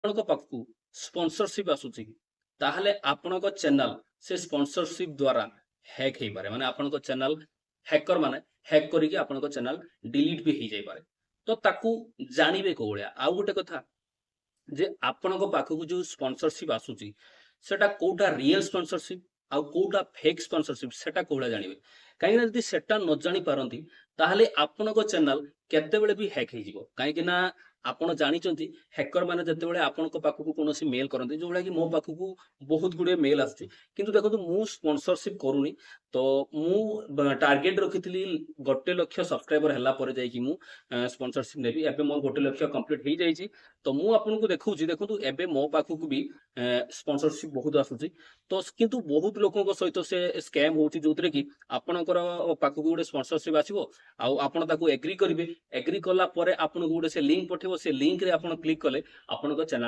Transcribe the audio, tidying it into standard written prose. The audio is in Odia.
ଆପଣଙ୍କ ପାଖକୁ ସ୍ପନ୍ସରସିପ୍ ଆସୁଛି ତାହେଲେ ଆପଣଙ୍କ ଚ୍ୟାନେଲ ସେ ସ୍ପନ୍ସରସିପ୍ ଦ୍ୱାରା ହ୍ୟାକ୍ ହେଇପାରେ। ମାନେ ଆପଣଙ୍କ ଚ୍ୟାନେଲ ହ୍ୟାକର ମାନେ ହ୍ୟାକ୍ କରିକି ଆପଣଙ୍କ ଚ୍ୟାନେଲ ଡିଲିଟ୍ ବି ହେଇଯାଇପାରେ। ତ ତାକୁ ଜାଣିବେ କୋଉ ଭଳିଆ। ଆଉ ଗୋଟେ କଥା ଯେ ଆପଣଙ୍କ ପାଖକୁ ଯୋଉ ସ୍ପନ୍ସରସିପ୍ ଆସୁଛି ସେଟା କୋଉଟା ରିଏଲ ସ୍ପନ୍ସରସିପ୍ ଆଉ କୋଉଟା ଫେକ୍ ସ୍ପନ୍ସରସିପ୍ ସେଟା କୋଉଟା ଜାଣିବେ। କାହିଁକି ନା ଯଦି ସେଟା ନ ଜାଣି ପାରନ୍ତି ତାହେଲେ ଆପଣଙ୍କ ଚ୍ୟାନେଲ କେତେବେଳେ ବି ହ୍ୟାକ୍ ହେଇଯିବ। କାହିଁକି ନା ଆପଣ ଜାଣିଛନ୍ତି ହ୍ୟାକର ମାନେ ଯେତେବେଳେ ଆପଣଙ୍କ ପାଖକୁ କୌଣସି ମେଲ୍ କରନ୍ତି, ଯୋଉଭଳିଆ କି ମୋ ପାଖକୁ ବହୁତ ଗୁଡିଏ ମେଲ୍ ଆସୁଛି, କିନ୍ତୁ ଦେଖନ୍ତୁ ମୁଁ ସ୍ପନ୍ସରସିପ୍ କରୁନି। ତ ମୁଁ ଟାର୍ଗେଟ ରଖିଥିଲି 1,00,000 ସବସ୍କ୍ରାଇବର ହେଲା ପରେ ଯାଇକି ମୁଁ ସ୍ପନ୍ସରସିପ୍ ନେବି। ଏବେ ମୋର 1,00,000 କମ୍ପ୍ଲିଟ୍ ହେଇଯାଇଛି। ତ ମୁଁ ଆପଣଙ୍କୁ ଦେଖଉଛି, ଦେଖନ୍ତୁ ଏବେ ମୋ ପାଖକୁ ବି ସ୍ପନ୍ସରସିପ୍ ବହୁତ ଆସୁଛି। ତ କିନ୍ତୁ ବହୁତ ଲୋକଙ୍କ ସହିତ ସେ ସ୍କାମ୍ ହଉଛି, ଯୋଉଥିରେ କି ଆପଣଙ୍କର ପାଖକୁ ଗୋଟେ ସ୍ପନ୍ସରସିପ୍ ଆସିବ ଆଉ ଆପଣ ତାକୁ ଏଗ୍ରି କରିବେ। ଏଗ୍ରି କଲା ପରେ ଆପଣଙ୍କୁ ଗୋଟେ ସେ ଲିଙ୍କ ପଠେଇବ, ସେ ଲିଙ୍କରେ ଆପଣ କ୍ଲିକ୍ କଲେ ଆପଣଙ୍କ ଚ୍ୟାନେଲ